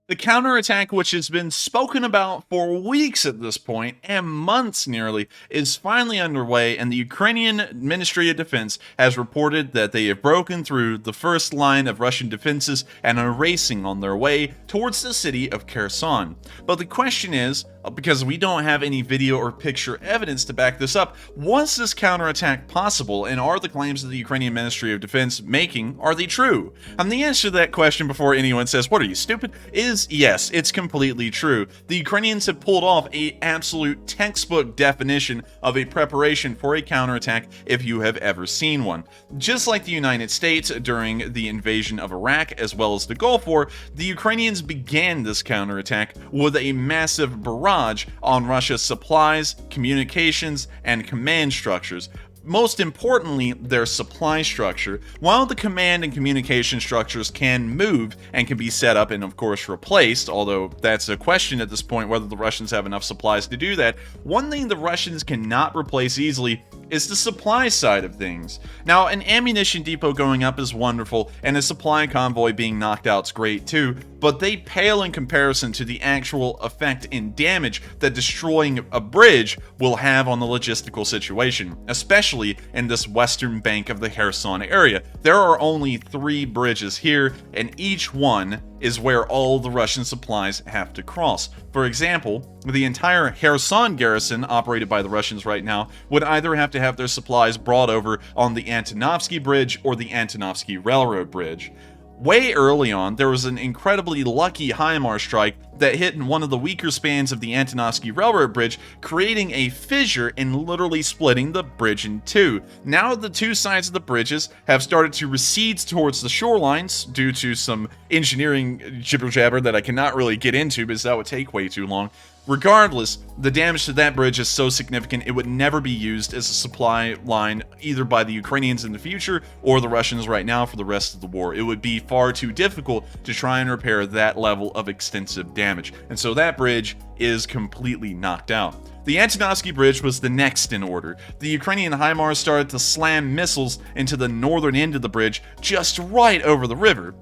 The counterattack, which has been spoken about for weeks at this point, and months nearly, is finally underway, and the Ukrainian Ministry of Defense has reported that they have broken through the first line of Russian defenses and are racing on their way towards the city of Kherson. But the question is, because we don't have any video or picture evidence to back this up, was this counterattack possible, and are the claims that the Ukrainian Ministry of Defense making, are they true? And the answer to that question before anyone says, "What are you, stupid?" is yes, it's completely true. The Ukrainians have pulled off an absolute textbook definition of a preparation for a counterattack if you have ever seen one. Just like the United States during the invasion of Iraq as well as the Gulf War, the Ukrainians began this counterattack with a massive barrage on Russia's supplies, communications, and command structures. Most importantly, their supply structure. While the command and communication structures can move and can be set up and of course replaced, although that's a question at this point whether the Russians have enough supplies to do that, one thing the Russians cannot replace easily is the supply side of things. Now, an ammunition depot going up is wonderful, and a supply convoy being knocked out is great too, but they pale in comparison to the actual effect and damage that destroying a bridge will have on the logistical situation, especially in this western bank of the Kherson area. There are only 3 bridges here, and each one is where all the Russian supplies have to cross. For example, the entire Kherson garrison operated by the Russians right now would either have to have their supplies brought over on the Antonovsky Bridge or the Antonovsky Railroad Bridge. Way early on, there was an incredibly lucky HIMARS strike that hit in one of the weaker spans of the Antonovsky Railroad Bridge, creating a fissure and literally splitting the bridge in two. Now the two sides of the bridges have started to recede towards the shorelines due to some engineering jibber-jabber that I cannot really get into because that would take way too long. Regardless, the damage to that bridge is so significant it would never be used as a supply line either by the Ukrainians in the future or the Russians right now for the rest of the war. It would be far too difficult to try and repair that level of extensive damage, and so that bridge is completely knocked out. The Antonovsky Bridge was the next in order. The Ukrainian HIMARS started to slam missiles into the northern end of the bridge just right over the river.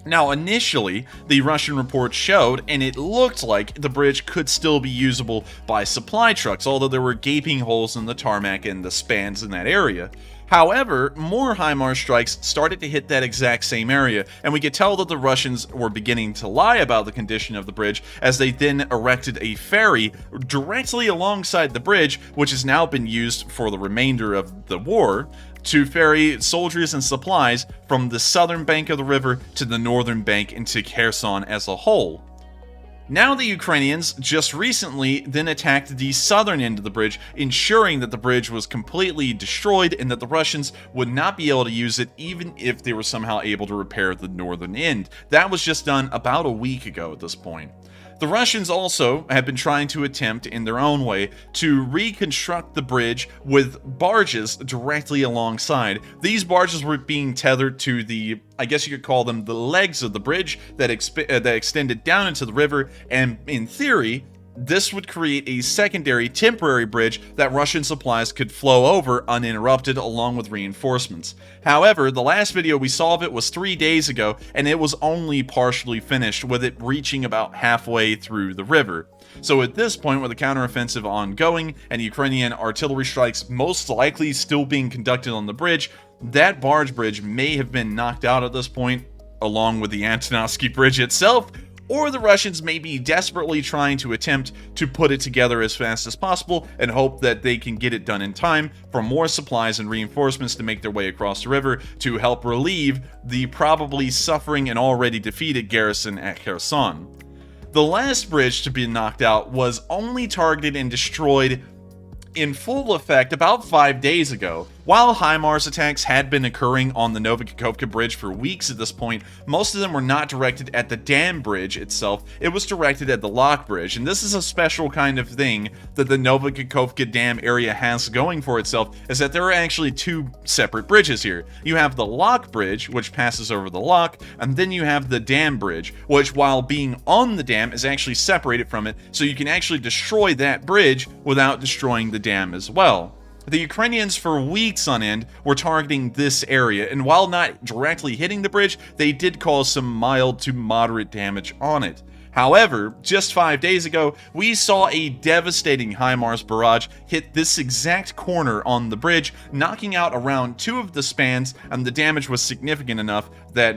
Now, initially, the Russian report showed, and it looked like the bridge could still be usable by supply trucks, although there were gaping holes in the tarmac and the spans in that area. However, more HIMARS strikes started to hit that exact same area, and we could tell that the Russians were beginning to lie about the condition of the bridge as they then erected a ferry directly alongside the bridge, which has now been used for the remainder of the war, to ferry soldiers and supplies from the southern bank of the river to the northern bank into Kherson as a whole. Now the Ukrainians just recently then attacked the southern end of the bridge, ensuring that the bridge was completely destroyed and that the Russians would not be able to use it even if they were somehow able to repair the northern end. That was just done about a week ago at this point. The Russians also have been trying to attempt, in their own way, to reconstruct the bridge with barges directly alongside. These barges were being tethered to the, I guess you could call them the legs of the bridge that extended down into the river, and in theory, this would create a secondary temporary bridge that Russian supplies could flow over uninterrupted along with reinforcements. However, the last video we saw of it was 3 days ago, and it was only partially finished, with it reaching about halfway through the river. So at this point, with the counteroffensive ongoing and Ukrainian artillery strikes most likely still being conducted on the bridge, that barge bridge may have been knocked out at this point, along with the Antonovsky Bridge itself, or the Russians may be desperately trying to attempt to put it together as fast as possible and hope that they can get it done in time for more supplies and reinforcements to make their way across the river to help relieve the probably suffering and already defeated garrison at Kherson. The last bridge to be knocked out was only targeted and destroyed in full effect about 5 days ago. While HIMARS attacks had been occurring on the Novokakhovka Bridge for weeks at this point, most of them were not directed at the dam bridge itself, it was directed at the lock bridge, and this is a special kind of thing that the Novokakhovka Dam area has going for itself, is that there are actually 2 separate bridges here. You have the lock bridge, which passes over the lock, and then you have the dam bridge, which while being on the dam is actually separated from it, so you can actually destroy that bridge without destroying the dam as well. The Ukrainians, for weeks on end, were targeting this area, and while not directly hitting the bridge, they did cause some mild to moderate damage on it. However, just 5 days ago, we saw a devastating HIMARS barrage hit this exact corner on the bridge, knocking out around 2 of the spans, and the damage was significant enough that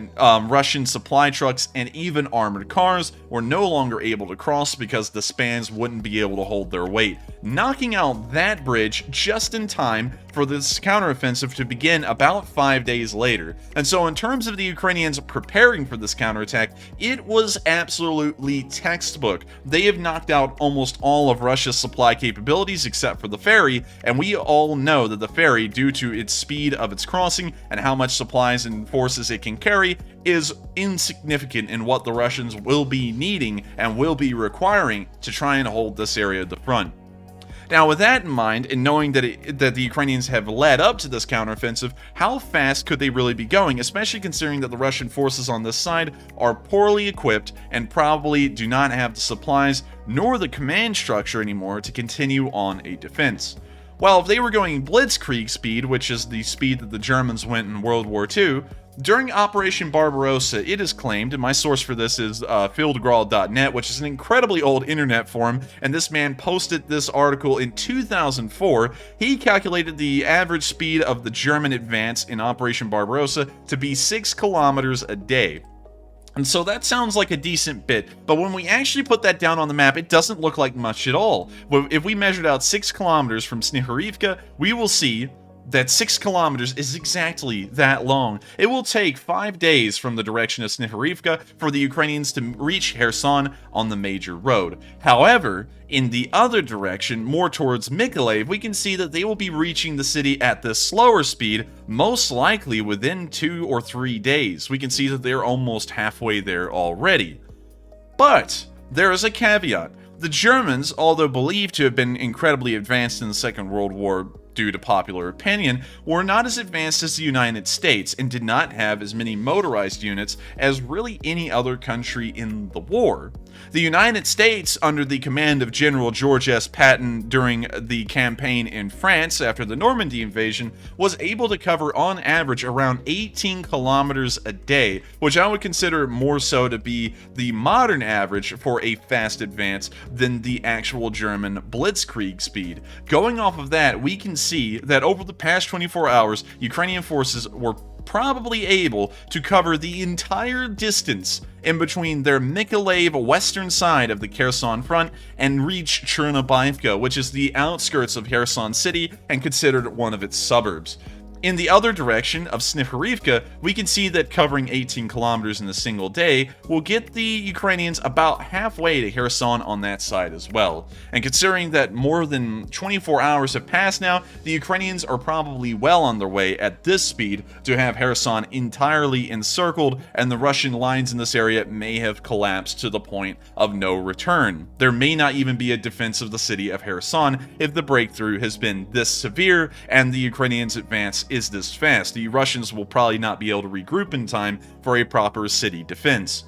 Russian supply trucks and even armored cars were no longer able to cross because the spans wouldn't be able to hold their weight, knocking out that bridge just in time for this counteroffensive to begin about 5 days later. And so in terms of the Ukrainians preparing for this counterattack, it was absolutely textbook. They have knocked out almost all of Russia's supply capabilities except for the ferry, and we all know that the ferry, due to its speed of its crossing and how much supplies and forces it can carry, is insignificant in what the Russians will be needing and will be requiring to try and hold this area at the front. Now, with that in mind, and knowing that the Ukrainians have led up to this counteroffensive, how fast could they really be going, especially considering that the Russian forces on this side are poorly equipped and probably do not have the supplies nor the command structure anymore to continue on a defense? Well, if they were going Blitzkrieg Speed, which is the speed that the Germans went in World War II, during Operation Barbarossa, it is claimed, and my source for this is fieldgrawl.net, which is an incredibly old internet forum, and this man posted this article in 2004. He calculated the average speed of the German advance in Operation Barbarossa to be 6 kilometers a day. And so that sounds like a decent bit, but when we actually put that down on the map, it doesn't look like much at all. If we measured out 6 kilometers from Snihurivka, we will see that 6 kilometers is exactly that long. It will take 5 days from the direction of Snihurivka for the Ukrainians to reach Kherson on the major road. However, in the other direction, more towards Mykolaiv, we can see that they will be reaching the city at this slower speed, most likely within 2 or 3 days. We can see that they're almost halfway there already. But there is a caveat. The Germans, although believed to have been incredibly advanced in the Second World War due to popular opinion, were not as advanced as the United States and did not have as many motorized units as really any other country in the war. The United States, under the command of General George S. Patton during the campaign in France after the Normandy invasion, was able to cover on average around 18 kilometers a day, which I would consider more so to be the modern average for a fast advance than the actual German Blitzkrieg speed. Going off of that, we can see that over the past 24 hours, Ukrainian forces were probably able to cover the entire distance in between their Mykolaiv western side of the Kherson front and reach Chernobyivka, which is the outskirts of Kherson city and considered one of its suburbs. In the other direction of Snihurivka, we can see that covering 18 kilometers in a single day will get the Ukrainians about halfway to Kherson on that side as well. And considering that more than 24 hours have passed now, the Ukrainians are probably well on their way at this speed to have Kherson entirely encircled, and the Russian lines in this area may have collapsed to the point of no return. There may not even be a defense of the city of Kherson if the breakthrough has been this severe and the Ukrainians' advance is this fast. The Russians will probably not be able to regroup in time for a proper city defense.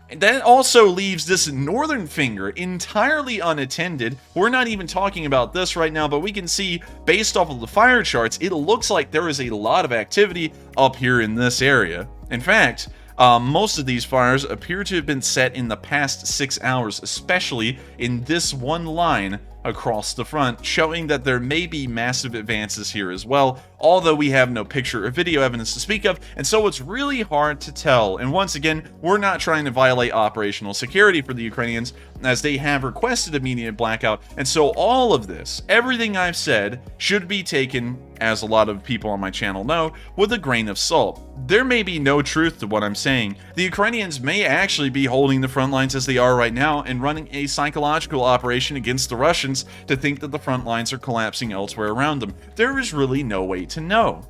And that also leaves this northern finger entirely unattended. We're not even talking about this right now, but we can see, based off of the fire charts, it looks like there is a lot of activity up here in this area. In fact, most of these fires appear to have been set in the past 6 hours, especially in this one line across the front, showing that there may be massive advances here as well, although we have no picture or video evidence to speak of, and so it's really hard to tell. And once again, we're not trying to violate operational security for the Ukrainians, as they have requested immediate blackout, and so all of this, everything I've said, should be taken, as a lot of people on my channel know, with a grain of salt. There may be no truth to what I'm saying. The Ukrainians may actually be holding the front lines as they are right now and running a psychological operation against the Russians to think that the front lines are collapsing elsewhere around them. There is really no way to know.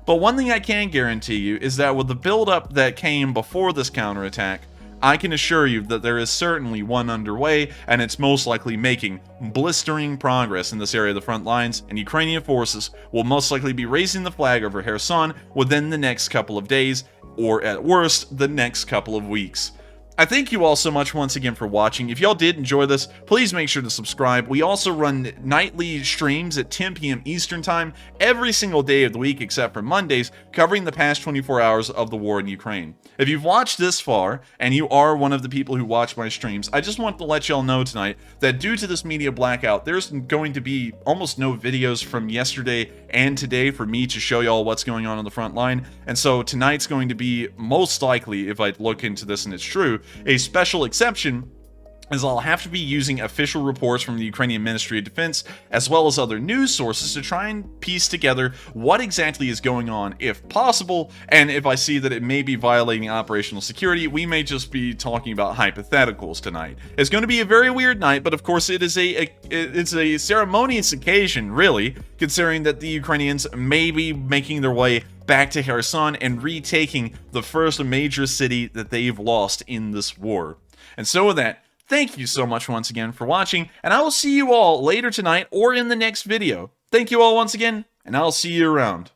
But one thing I can guarantee you is that with the build-up that came before this counterattack, I can assure you that there is certainly one underway, and it's most likely making blistering progress in this area of the front lines, and Ukrainian forces will most likely be raising the flag over Kherson within the next couple of days, or at worst, the next couple of weeks. I thank you all so much once again for watching. If y'all did enjoy this, please make sure to subscribe. We also run nightly streams at 10 p.m. Eastern Time every single day of the week except for Mondays, covering the past 24 hours of the war in Ukraine. If you've watched this far, and you are one of the people who watch my streams, I just want to let y'all know tonight that due to this media blackout, there's going to be almost no videos from yesterday and today for me to show y'all what's going on the front line. And so tonight's going to be most likely, if I look into this and it's true, a special exception, as I'll have to be using official reports from the Ukrainian Ministry of Defense, as well as other news sources, to try and piece together what exactly is going on, if possible, and if I see that it may be violating operational security, we may just be talking about hypotheticals tonight. It's going to be a very weird night, but of course it is it's a ceremonious occasion, really, considering that the Ukrainians may be making their way back to Kherson and retaking the first major city that they've lost in this war. And so with that, thank you so much once again for watching, and I will see you all later tonight or in the next video. Thank you all once again, and I'll see you around.